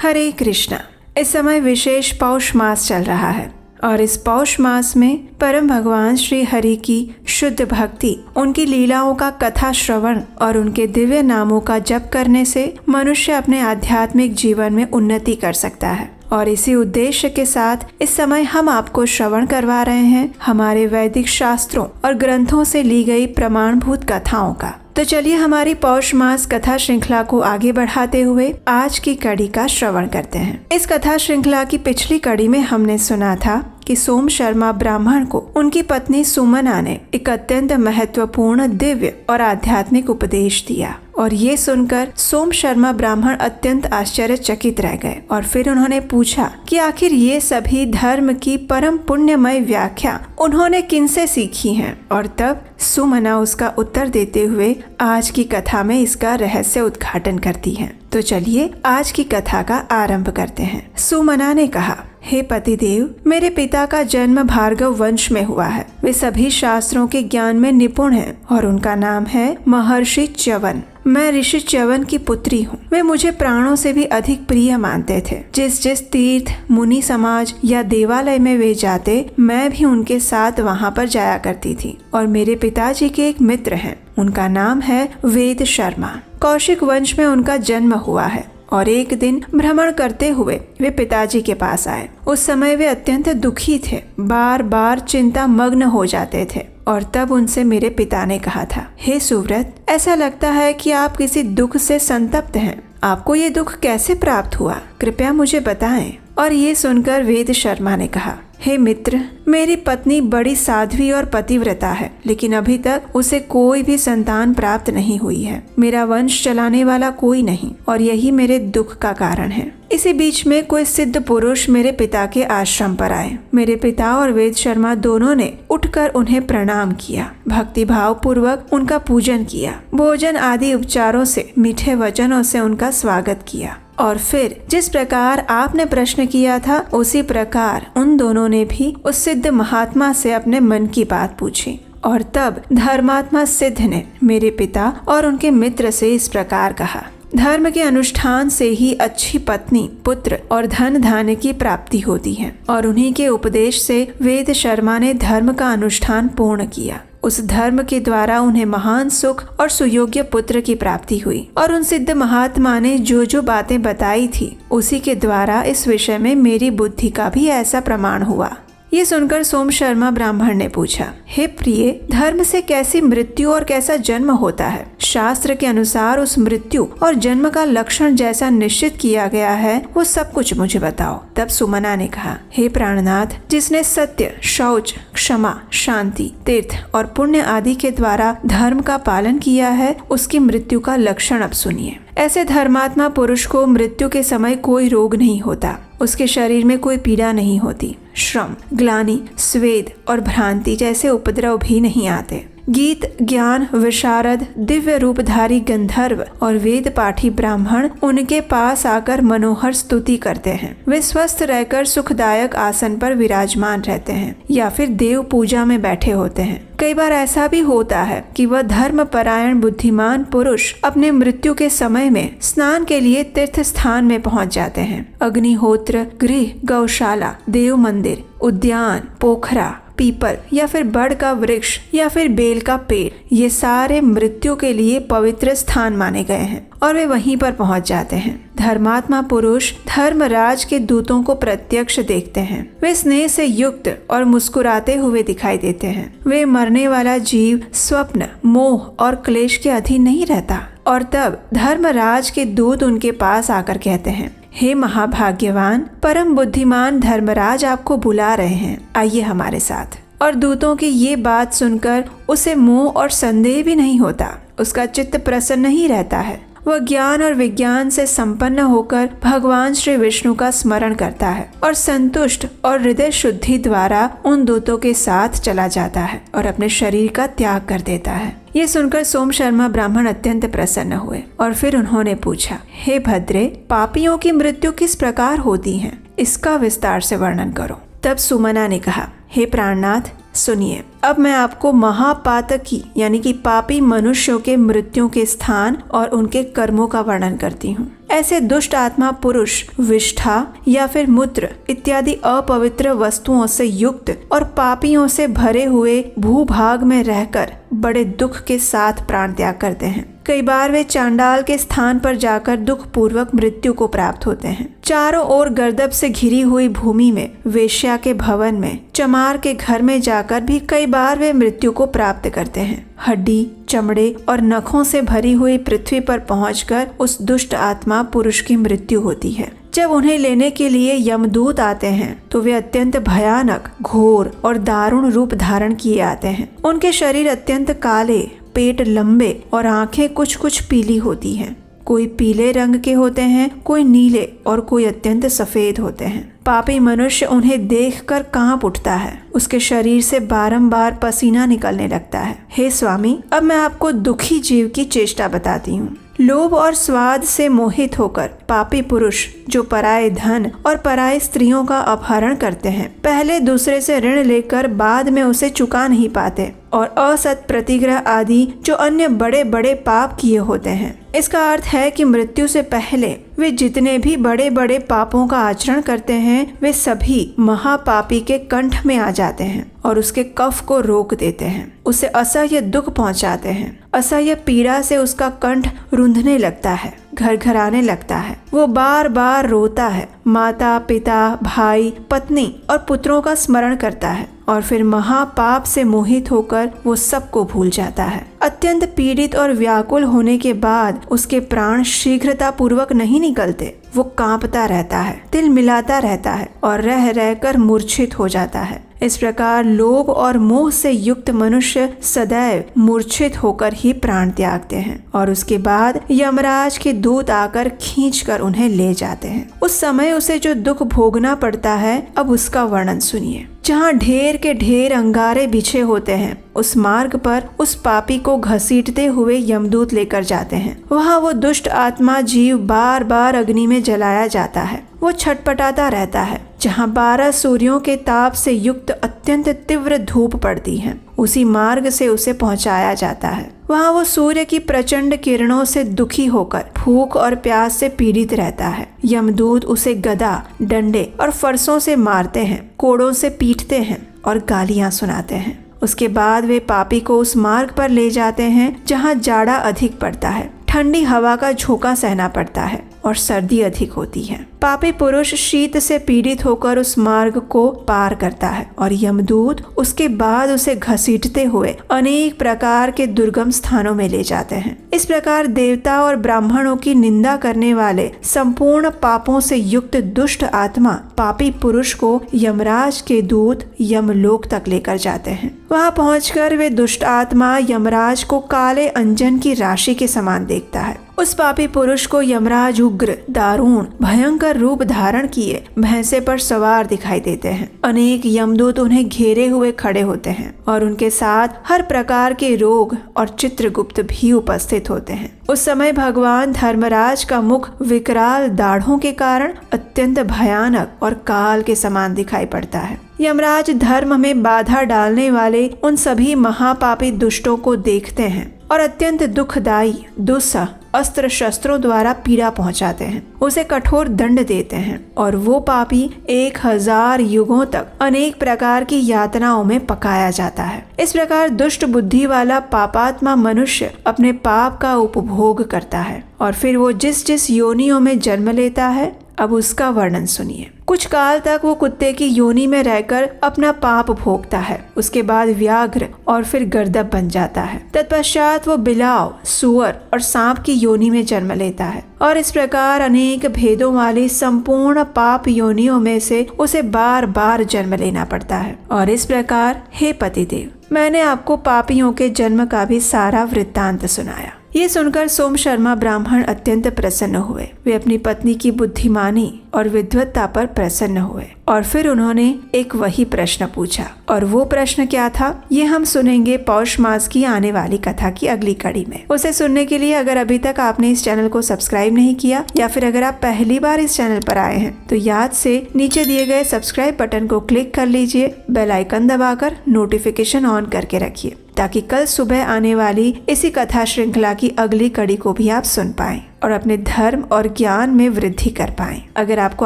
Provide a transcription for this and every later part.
हरे कृष्णा। इस समय विशेष पौष मास चल रहा है और इस पौष मास में परम भगवान श्री हरि की शुद्ध भक्ति, उनकी लीलाओं का कथा श्रवण और उनके दिव्य नामों का जप करने से मनुष्य अपने आध्यात्मिक जीवन में उन्नति कर सकता है। और इसी उद्देश्य के साथ इस समय हम आपको श्रवण करवा रहे हैं हमारे वैदिक शास्त्रों और ग्रंथों से ली गई प्रमाणभूत कथाओं का। तो चलिए हमारी पौष मास कथा श्रृंखला को आगे बढ़ाते हुए आज की कड़ी का श्रवण करते हैं। इस कथा श्रृंखला की पिछली कड़ी में हमने सुना था कि सोम शर्मा ब्राह्मण को उनकी पत्नी सुमना ने एक अत्यंत महत्वपूर्ण दिव्य और आध्यात्मिक उपदेश दिया और ये सुनकर सोम शर्मा ब्राह्मण अत्यंत आश्चर्यचकित रह गए और फिर उन्होंने पूछा कि आखिर ये सभी धर्म की परम पुण्यमय व्याख्या उन्होंने किनसे सीखी है। और तब सुमना उसका उत्तर देते हुए आज की कथा में इसका रहस्य उद्घाटन करती है। तो चलिए आज की कथा का आरंभ करते हैं। सुमना ने कहा, हे पतिदेव, मेरे पिता का जन्म भार्गव वंश में हुआ है। वे सभी शास्त्रों के ज्ञान में निपुण हैं और उनका नाम है महर्षि च्यवन। मैं ऋषि च्यवन की पुत्री हूँ। वे मुझे प्राणों से भी अधिक प्रिय मानते थे। जिस जिस तीर्थ, मुनि समाज या देवालय में वे जाते, मैं भी उनके साथ वहाँ पर जाया करती थी। और मेरे पिताजी के एक मित्र हैं, उनका नाम है वेद शर्मा। कौशिक वंश में उनका जन्म हुआ है और एक दिन भ्रमण करते हुए वे पिताजी के पास आए। उस समय वे अत्यंत दुखी थे, बार बार चिंता मग्न हो जाते थे। और तब उनसे मेरे पिता ने कहा था, हे सुव्रत, ऐसा लगता है कि आप किसी दुख से संतप्त हैं। आपको ये दुख कैसे प्राप्त हुआ, कृपया मुझे बताएं। और ये सुनकर वेद शर्मा ने कहा, हे मित्र, मेरी पत्नी बड़ी साध्वी और पतिव्रता है, लेकिन अभी तक उसे कोई भी संतान प्राप्त नहीं हुई है। मेरा वंश चलाने वाला कोई नहीं और यही मेरे दुख का कारण है। इसी बीच में कोई सिद्ध पुरुष मेरे पिता के आश्रम पर आए। मेरे पिता और वेद शर्मा दोनों ने उठकर उन्हें प्रणाम किया, भक्ति भाव पूर्वक उनका पूजन किया, भोजन आदि उपचारों से, मीठे वचनों से उनका स्वागत किया। और फिर जिस प्रकार आपने प्रश्न किया था, उसी प्रकार उन दोनों ने भी उस सिद्ध महात्मा से अपने मन की बात पूछी। और तब धर्मात्मा सिद्ध ने मेरे पिता और उनके मित्र से इस प्रकार कहा, धर्म के अनुष्ठान से ही अच्छी पत्नी, पुत्र और धन धान्य की प्राप्ति होती है। और उन्हीं के उपदेश से वेद शर्मा ने धर्म का अनुष्ठान पूर्ण किया। उस धर्म के द्वारा उन्हें महान सुख और सुयोग्य पुत्र की प्राप्ति हुई। और उन सिद्ध महात्मा ने जो जो बातें बताई थी, उसी के द्वारा इस विषय में मेरी बुद्धि का भी ऐसा प्रमाण हुआ। ये सुनकर सोम शर्मा ब्राह्मण ने पूछा, हे प्रिय, धर्म से कैसी मृत्यु और कैसा जन्म होता है? शास्त्र के अनुसार उस मृत्यु और जन्म का लक्षण जैसा निश्चित किया गया है, वो सब कुछ मुझे बताओ। तब सुमना ने कहा, हे प्राणनाथ, जिसने सत्य, शौच, क्षमा, शांति, तीर्थ और पुण्य आदि के द्वारा धर्म का पालन किया है, उसकी मृत्यु का लक्षण अब सुनिए। ऐसे धर्मात्मा पुरुष को मृत्यु के समय कोई रोग नहीं होता, उसके शरीर में कोई पीड़ा नहीं होती, श्रम, ग्लानि, स्वेद और भ्रांति जैसे उपद्रव भी नहीं आते। गीत, ज्ञान, विशारद, दिव्य रूपधारी गंधर्व और वेद पाठी ब्राह्मण उनके पास आकर मनोहर स्तुति करते हैं। वे स्वस्थ रहकर सुखदायक आसन पर विराजमान रहते हैं या फिर देव पूजा में बैठे होते हैं। कई बार ऐसा भी होता है कि वह धर्मपरायण बुद्धिमान पुरुष अपने मृत्यु के समय में स्नान के लिए तीर्थ स्थान में पहुंच जाते हैं। अग्निहोत्र, गृह, गौशाला, देव मंदिर, उद्यान, पोखरा, पीपल या फिर बड़ का वृक्ष या फिर बेल का पेड़, ये सारे मृत्यु के लिए पवित्र स्थान माने गए हैं और वे वहीं पर पहुंच जाते हैं। धर्मात्मा पुरुष धर्मराज के दूतों को प्रत्यक्ष देखते हैं। वे स्नेह से युक्त और मुस्कुराते हुए दिखाई देते हैं। वे मरने वाला जीव स्वप्न, मोह और क्लेश के अधीन नहीं रहता। और तब धर्मराज के दूत उनके पास आकर कहते हैं, हे महाभाग्यवान, परम बुद्धिमान धर्मराज आपको बुला रहे हैं, आइए हमारे साथ। और दूतों की ये बात सुनकर उसे मोह और संदेह भी नहीं होता, उसका चित्त प्रसन्न ही रहता है। वह ज्ञान और विज्ञान से संपन्न होकर भगवान श्री विष्णु का स्मरण करता है और संतुष्ट और हृदय शुद्धि द्वारा उन दूतों के साथ चला जाता है और अपने शरीर का त्याग कर देता है। ये सुनकर सोम शर्मा ब्राह्मण अत्यंत प्रसन्न हुए और फिर उन्होंने पूछा, हे भद्रे, पापियों की मृत्यु किस प्रकार होती है, इसका विस्तार से वर्णन करो। तब सुमना ने कहा, हे प्राणनाथ, सुनिए, अब मैं आपको महापातकी यानी कि पापी मनुष्यों के मृत्यु के स्थान और उनके कर्मों का वर्णन करती हूँ। ऐसे दुष्ट आत्मा पुरुष विष्ठा या फिर मूत्र इत्यादि अपवित्र वस्तुओं से युक्त और पापियों से भरे हुए भूभाग में रहकर बड़े दुख के साथ प्राण त्याग करते हैं। कई बार वे चांडाल के स्थान पर जाकर दुख पूर्वक मृत्यु को प्राप्त होते हैं। चारों ओर गर्दभ से घिरी हुई भूमि में, वेश्या के भवन में, चमार के घर में जाकर भी कई बार वे मृत्यु को प्राप्त करते हैं। हड्डी, चमड़े और नखों से भरी हुई पृथ्वी पर पहुंचकर उस दुष्ट आत्मा पुरुष की मृत्यु होती है। जब उन्हें लेने के लिए यमदूत आते हैं तो वे अत्यंत भयानक, घोर और दारुण रूप धारण किए आते हैं। उनके शरीर अत्यंत काले, पेट लंबे और आंखें कुछ कुछ पीली होती हैं। कोई पीले रंग के होते हैं, कोई नीले और कोई अत्यंत सफेद होते हैं। पापी मनुष्य उन्हें देखकर कांप उठता है। उसके शरीर से बारंबार पसीना निकलने लगता है। हे स्वामी, अब मैं आपको दुखी जीव की चेष्टा बताती हूँ। लोभ और स्वाद से मोहित होकर पापी पुरुष जो पराये धन और पराये स्त्रियों का अपहरण करते हैं, पहले दूसरे से ऋण लेकर बाद में उसे चुका नहीं पाते और असत प्रतिग्रह आदि जो अन्य बड़े बड़े पाप किए होते हैं। इसका अर्थ है कि मृत्यु से पहले वे जितने भी बड़े बड़े पापों का आचरण करते हैं वे सभी महापापी के कंठ में आ जाते हैं और उसके कफ को रोक देते हैं। उसे असह्य दुख पहुंचाते हैं। असह्य पीड़ा से उसका कंठ रुंधने लगता है, घर घर आने लगता है। वो बार बार रोता है। माता, पिता, भाई, पत्नी और पुत्रों का स्मरण करता है और फिर महापाप से मोहित होकर वो सबको भूल जाता है। अत्यंत पीड़ित और व्याकुल होने के बाद उसके प्राण शीघ्रता पूर्वक नहीं निकलते। वो कांपता रहता है, तिल मिलाता रहता है और रह रहकर मूर्छित हो जाता है। इस प्रकार लोभ और मोह से युक्त मनुष्य सदैव मूर्छित होकर ही प्राण त्यागते हैं और उसके बाद यमराज के दूत आकर खींचकर उन्हें ले जाते हैं। उस समय उसे जो दुख भोगना पड़ता है, अब उसका वर्णन सुनिए। जहाँ ढेर के ढेर अंगारे बिछे होते हैं, उस मार्ग पर उस पापी को घसीटते हुए यमदूत लेकर जाते हैं। वहाँ वो दुष्ट आत्मा जीव बार बार अग्नि में जलाया जाता है। वो छटपटाता रहता है। जहाँ 12 सूर्यों के ताप से युक्त अत्यंत तीव्र धूप पड़ती है, उसी मार्ग से उसे पहुँचाया जाता है। वहाँ वो सूर्य की प्रचंड किरणों से दुखी होकर भूख और प्यास से पीड़ित रहता है। यमदूत उसे गदा, डंडे और फरसों से मारते हैं, कोड़ों से पीटते हैं और गालियाँ सुनाते हैं। उसके बाद वे पापी को उस मार्ग पर ले जाते हैं जहाँ जाड़ा अधिक पड़ता है, ठंडी हवा का झोंका सहना पड़ता है और सर्दी अधिक होती है। पापी पुरुष शीत से पीड़ित होकर उस मार्ग को पार करता है और यमदूत उसके बाद उसे घसीटते हुए अनेक प्रकार के दुर्गम स्थानों में ले जाते हैं। इस प्रकार देवता और ब्राह्मणों की निंदा करने वाले संपूर्ण पापों से युक्त दुष्ट आत्मा पापी पुरुष को यमराज के दूत यमलोक तक लेकर जाते हैं। वहां पहुंचकर वे दुष्ट आत्मा यमराज को काले अंजन की राशि के समान देखता है। उस पापी पुरुष को यमराज उग्र, दारुण, भयंकर रूप धारण किए भैंसे पर सवार दिखाई देते हैं। अनेक यमदूत उन्हें घेरे हुए खड़े होते हैं और उनके साथ हर प्रकार के रोग और चित्रगुप्त भी उपस्थित होते हैं। उस समय भगवान धर्मराज का मुख विकराल दाढ़ों के कारण अत्यंत भयानक और काल के समान दिखाई पड़ता है। यमराज धर्म में बाधा डालने वाले उन सभी महापापी दुष्टों को देखते हैं और अत्यंत दुखदायी दुस्सह अस्त्र शस्त्रों द्वारा पीड़ा पहुंचाते हैं। उसे कठोर दंड देते हैं और वो पापी 1000 युगों तक अनेक प्रकार की यातनाओं में पकाया जाता है। इस प्रकार दुष्ट बुद्धि वाला पापात्मा मनुष्य अपने पाप का उपभोग करता है और फिर वो जिस जिस योनियों में जन्म लेता है, अब उसका वर्णन सुनिए। कुछ काल तक वो कुत्ते की योनि में रहकर अपना पाप भोगता है। उसके बाद व्याघ्र और फिर गर्दभ बन जाता है। तत्पश्चात वो बिलाव, सुअर और सांप की योनि में जन्म लेता है और इस प्रकार अनेक भेदों वाली संपूर्ण पाप योनियों में से उसे बार बार जन्म लेना पड़ता है। और इस प्रकार हे पतिदेव, मैंने आपको पापियों के जन्म का भी सारा वृत्तांत सुनाया। ये सुनकर सोम शर्मा ब्राह्मण अत्यंत प्रसन्न हुए। वे अपनी पत्नी की बुद्धिमानी और विद्वत्ता पर प्रसन्न हुए और फिर उन्होंने एक वही प्रश्न पूछा। और वो प्रश्न क्या था, ये हम सुनेंगे पौष मास की आने वाली कथा की अगली कड़ी में। उसे सुनने के लिए अगर अभी तक आपने इस चैनल को सब्सक्राइब नहीं किया या फिर अगर आप पहली बार इस चैनल पर आए हैं तो याद से नीचे दिए गए सब्सक्राइब बटन को क्लिक कर लीजिए, बेल आइकन दबाकर नोटिफिकेशन ऑन करके रखिए ताकि कल सुबह आने वाली इसी कथा श्रृंखला की अगली कड़ी को भी आप सुन पाएं और अपने धर्म और ज्ञान में वृद्धि कर पाएं। अगर आपको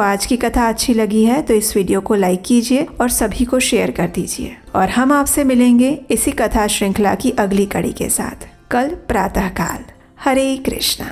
आज की कथा अच्छी लगी है तो इस वीडियो को लाइक कीजिए और सभी को शेयर कर दीजिए और हम आपसे मिलेंगे इसी कथा श्रृंखला की अगली कड़ी के साथ कल प्रातःकाल। हरे कृष्णा।